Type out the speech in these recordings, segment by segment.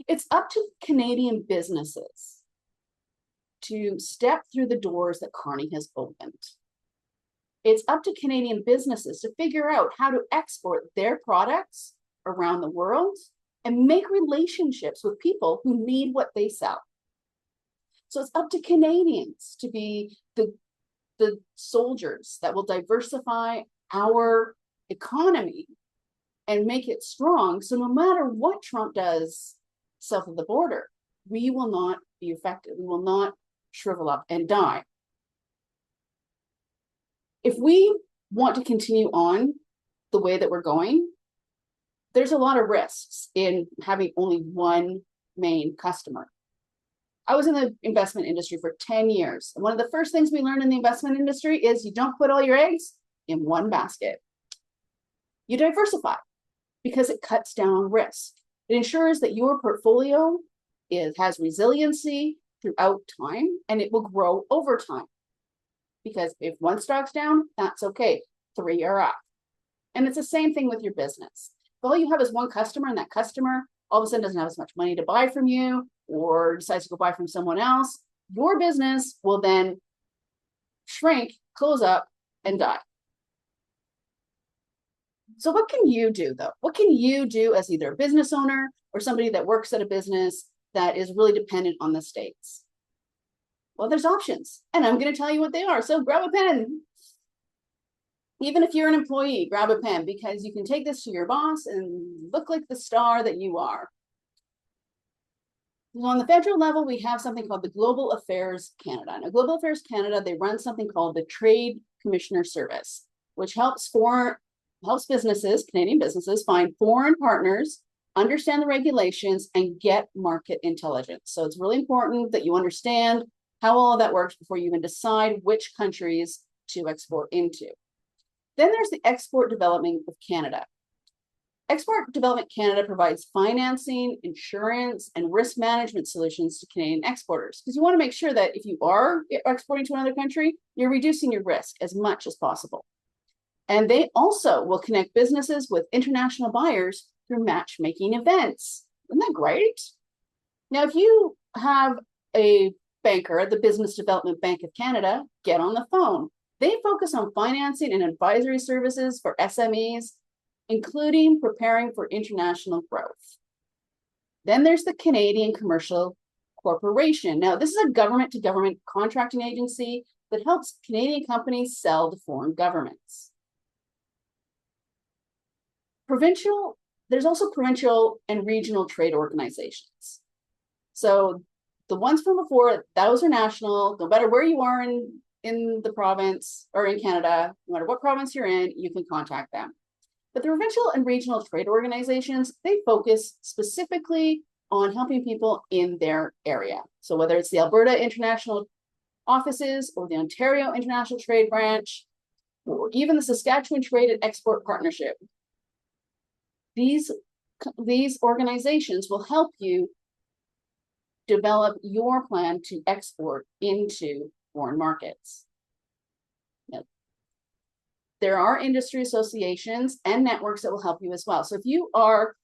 It's up to Canadian businesses to step through the doors that Carney has opened. It's up to Canadian businesses to figure out how to export their products around the world and make relationships with people who need what they sell. So it's up to Canadians to be the soldiers that will diversify our economy and make it strong. So no matter what Trump does south of the border, we will not be affected. We will not shrivel up and die. If we want to continue on the way that we're going, there's a lot of risks in having only one main customer. I was in the investment industry for 10 years. And one of the first things we learned in the investment industry is you don't put all your eggs in one basket. You diversify because it cuts down on risk. It ensures that your portfolio has resiliency throughout time and it will grow over time. Because if one stock's down, that's okay. 3 are up. And it's the same thing with your business. If all you have is one customer and that customer all of a sudden doesn't have as much money to buy from you or decides to go buy from someone else, your business will then shrink, close up, and die. So what can you do though? What can you do as either a business owner or somebody that works at a business that is really dependent on the States? Well, there's options, and I'm going to tell you what they are. So grab a pen. Even if you're an employee, grab a pen because you can take this to your boss and look like the star that you are. So on the federal level, we have something called the Global Affairs Canada. Now, Global Affairs Canada, they run something called the Trade Commissioner Service, which helps businesses, Canadian businesses, find foreign partners, understand the regulations, and get market intelligence. So it's really important that you understand how all of that works before you even decide which countries to export into. Then there's the Export Development of Canada. Export Development Canada provides financing, insurance, and risk management solutions to Canadian exporters because you want to make sure that if you are exporting to another country, you're reducing your risk as much as possible. And they also will connect businesses with international buyers through matchmaking events. Isn't that great? Now, if you have a banker at the Business Development Bank of Canada, get on the phone. They focus on financing and advisory services for SMEs, including preparing for international growth. Then there's the Canadian Commercial Corporation. Now, this is a government-to-government contracting agency that helps Canadian companies sell to foreign governments. There's also provincial and regional trade organizations. So the ones from before, those are national. No matter where you are in the province or in Canada, no matter what province you're in, you can contact them. But the provincial and regional trade organizations, they focus specifically on helping people in their area. So whether it's the Alberta International Offices or the Ontario International Trade Branch, or even the Saskatchewan Trade and Export Partnership, these organizations will help you develop your plan to export into foreign markets. Now, there are industry associations and networks that will help you as well. So if you are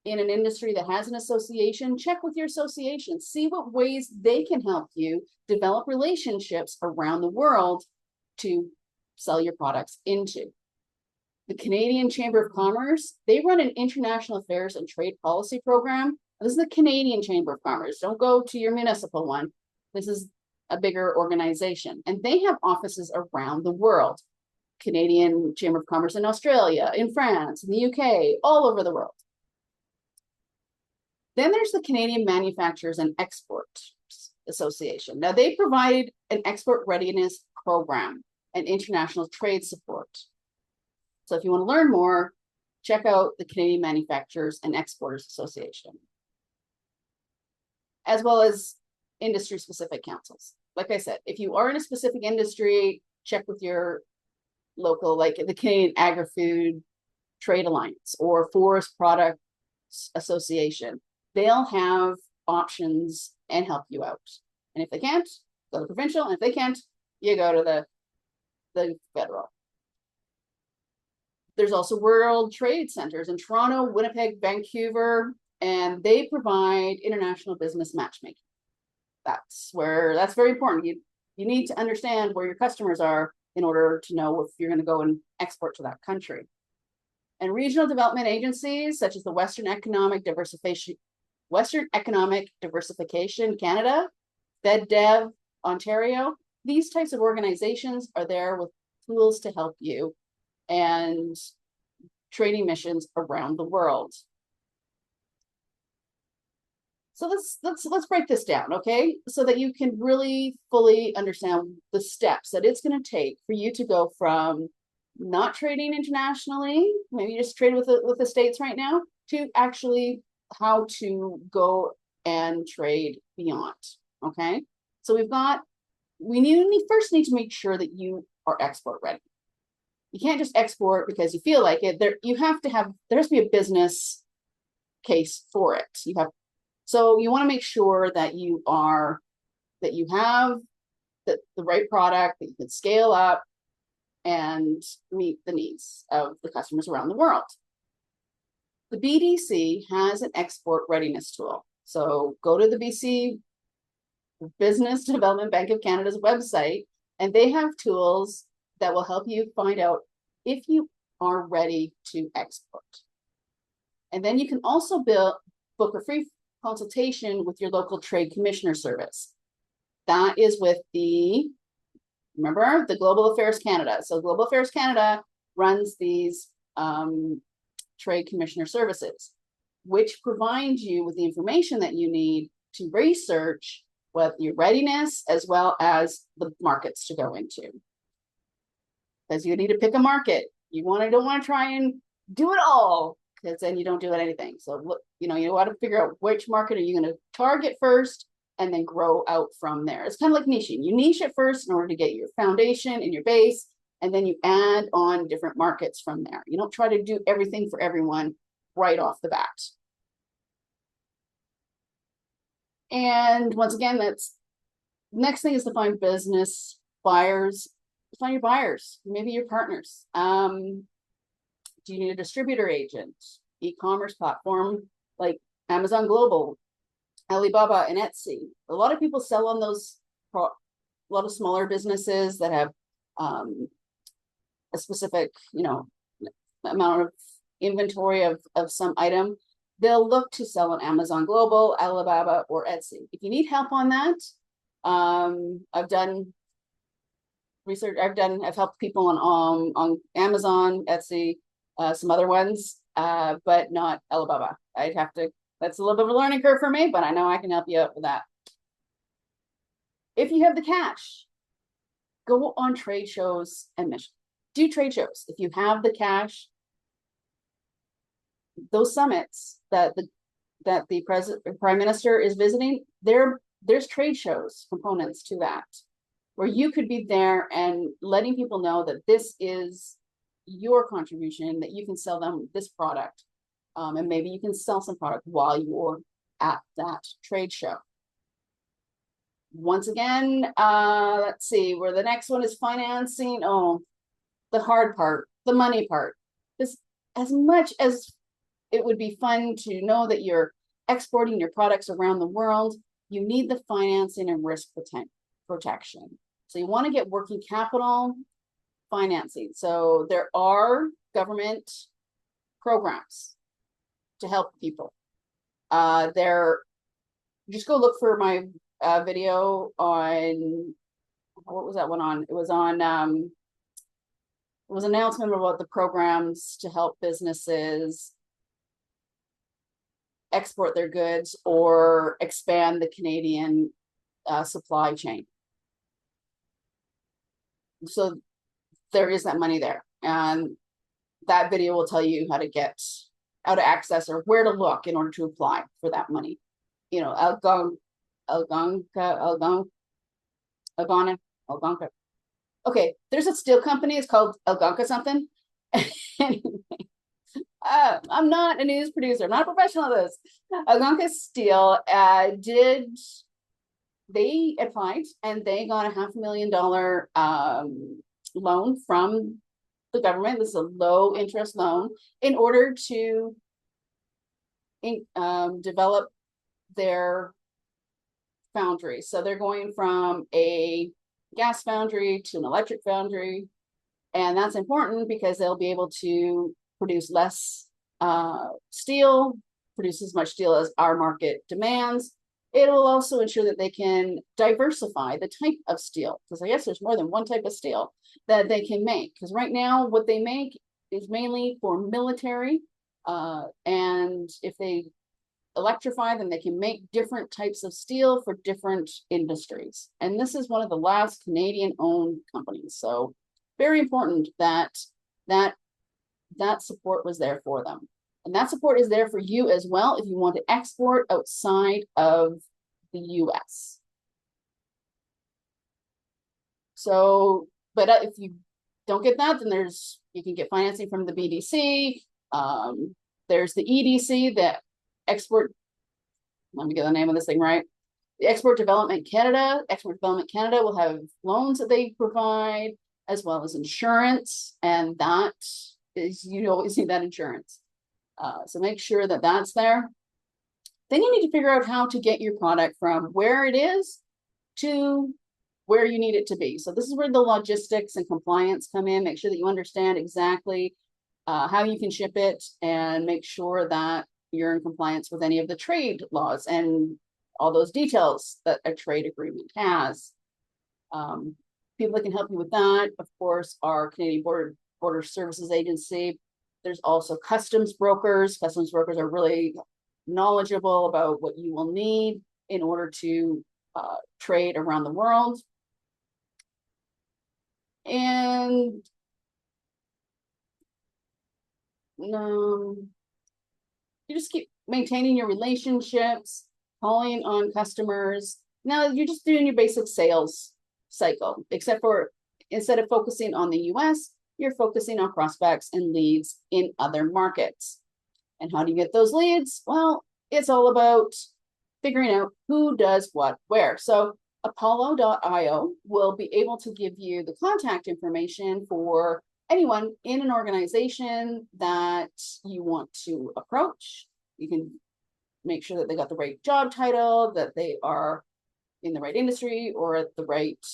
in an industry that has an association, check with your association, see what ways they can help you develop relationships around the world to sell your products into. The Canadian Chamber of Commerce, they run an international affairs and trade policy program. This is the Canadian Chamber of Commerce. Don't go to your municipal one. This is a bigger organization. And they have offices around the world. Canadian Chamber of Commerce in Australia, in France, in the UK, all over the world. Then there's the Canadian Manufacturers and Exports Association. Now they provide an export readiness program and international trade support. So if you want to learn more, check out the Canadian Manufacturers and Exporters Association, as well as industry-specific councils. Like I said, if you are in a specific industry, check with your local, like the Canadian Agri-Food Trade Alliance or Forest Products Association. They'll have options and help you out. And if they can't, go to provincial. And if they can't, you go to the federal. There's also World Trade Centers in Toronto, Winnipeg, Vancouver, and they provide international business matchmaking. That's very important. You need to understand where your customers are in order to know if you're going to go and export to that country. And regional development agencies such as the Western Economic Diversification Canada, FedDev Ontario, these types of organizations are there with tools to help you and trading missions around the world. So let's break this down, okay? So that you can really fully understand the steps that it's going to take for you to go from not trading internationally, maybe you just trade with the States right now, to actually how to go and trade beyond, okay? So we first need to make sure that you are export ready. You can't just export because you feel like it. There has to be a business case for it. So you want to make sure that you have the right product that you can scale up and meet the needs of the customers around the world. The BDC has an export readiness tool. So go to the BC Business Development Bank of Canada's website, and they have tools that will help you find out if you are ready to export. And then you can also book a free consultation with your local trade commissioner service. That is with remember, the Global Affairs Canada. So Global Affairs Canada runs these trade commissioner services, which provide you with the information that you need to research with your readiness as well as the markets to go into. Because you need to pick a market. You don't want to try and do it all, because then you don't do anything. So you want to figure out which market are you going to target first and then grow out from there. It's kind of like niching. You niche it first in order to get your foundation and your base, and then you add on different markets from there. You don't try to do everything for everyone right off the bat. And once again, next thing is to find business buyers. Find your buyers, maybe your partners. Do you need a distributor agent, e-commerce platform like Amazon Global, Alibaba, and Etsy? A lot of people sell on those, a lot of smaller businesses that have a specific, amount of inventory of some item. They'll look to sell on Amazon Global, Alibaba, or Etsy. If you need help on that, I've done research. I've helped people on Amazon, Etsy, some other ones, but not Alibaba. That's a little bit of a learning curve for me, but I know I can help you out with that. If you have the cash, go on trade shows and missions. Do trade shows. If you have the cash, those summits that the prime minister is visiting, there's trade shows components to that, where you could be there and letting people know that this is your contribution, that you can sell them this product, and maybe you can sell some product while you're at that trade show. Once again, let's see, where the next one is financing. Oh, the hard part, the money part. As much as it would be fun to know that you're exporting your products around the world, you need the financing and risk protection. So you want to get working capital financing. So there are government programs to help people. Just go look for my video on, what was that one on? It was on, it was an announcement about the programs to help businesses export their goods or expand the Canadian supply chain. So there is that money there, and that video will tell you how to access or where to look in order to apply for that money. Algonquin. Okay, there's a steel company. It's called Algonquin something. Anyway, I'm not a news producer. I'm not a professional at this. Algonquin Steel they applied and they got a $500,000 loan from the government. This is a low interest loan in order to develop their foundry. So they're going from a gas foundry to an electric foundry. And that's important because they'll be able to produce less steel, produce as much steel as our market demands. It will also ensure that they can diversify the type of steel, because I guess there's more than one type of steel that they can make. Because right now, what they make is mainly for military. And if they electrify, then they can make different types of steel for different industries. And this is one of the last Canadian-owned companies. So very important that support was there for them. And that support is there for you as well if you want to export outside of the US. So, but if you don't get that, then you can get financing from the BDC. There's the EDC, the Export, let me get the name of this thing right. The Export Development Canada. Export Development Canada will have loans that they provide, as well as insurance, and that is, you always need that insurance. So make sure that that's there. Then you need to figure out how to get your product from where it is to where you need it to be. So this is where the logistics and compliance come in. Make sure that you understand exactly how you can ship it, and make sure that you're in compliance with any of the trade laws and all those details that a trade agreement has. People that can help you with that, of course, are Canadian Border Services Agency. There's also customs brokers. Customs brokers are really knowledgeable about what you will need in order to trade around the world. And you just keep maintaining your relationships, calling on customers. Now you're just doing your basic sales cycle, except for instead of focusing on the US, you're focusing on prospects and leads in other markets. And how do you get those leads? Well, it's all about figuring out who does what where. So Apollo.io will be able to give you the contact information for anyone in an organization that you want to approach. You can make sure that they got the right job title, that they are in the right industry or at the right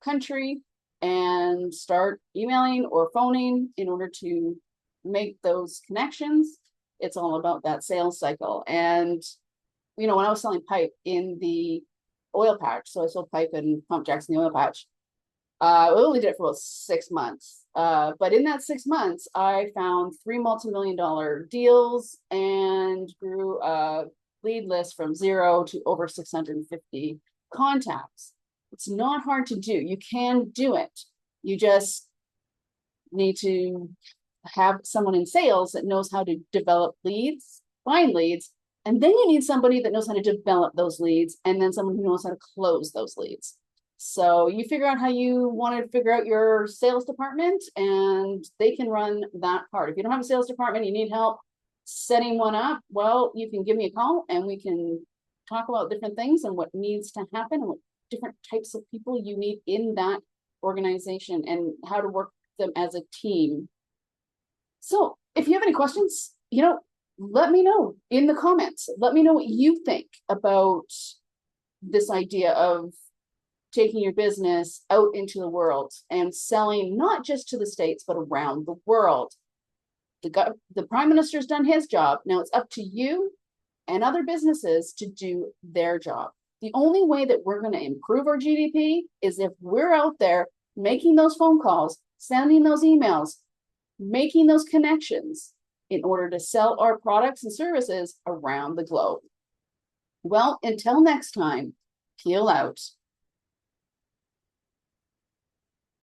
country, and start emailing or phoning in order to make those connections. It's all about that sales cycle. And, you know, when I was selling pipe in the oil patch, so I sold pipe and pump jacks in the oil patch, we only did it for about 6 months. But in that 6 months, I found 3 multi-million-dollar deals and grew a lead list from 0 to over 650 contacts. It's not hard to do. You can do it. You just need to have someone in sales that knows how to develop leads, find leads, and then you need somebody that knows how to develop those leads, and then someone who knows how to close those leads. So you figure out how you want to figure out your sales department, and they can run that part. If you don't have a sales department, you need help setting one up, well, you can give me a call and we can talk about different things and what needs to happen and what different types of people you need in that organization and how to work them as a team. So if you have any questions, you know, let me know in the comments. Let me know what you think about this idea of taking your business out into the world and selling not just to the States, but around the world. The Prime Minister's done his job. Now it's up to you and other businesses to do their job. The only way that we're going to improve our GDP is if we're out there making those phone calls, sending those emails, making those connections in order to sell our products and services around the globe. Well, until next time, peel out.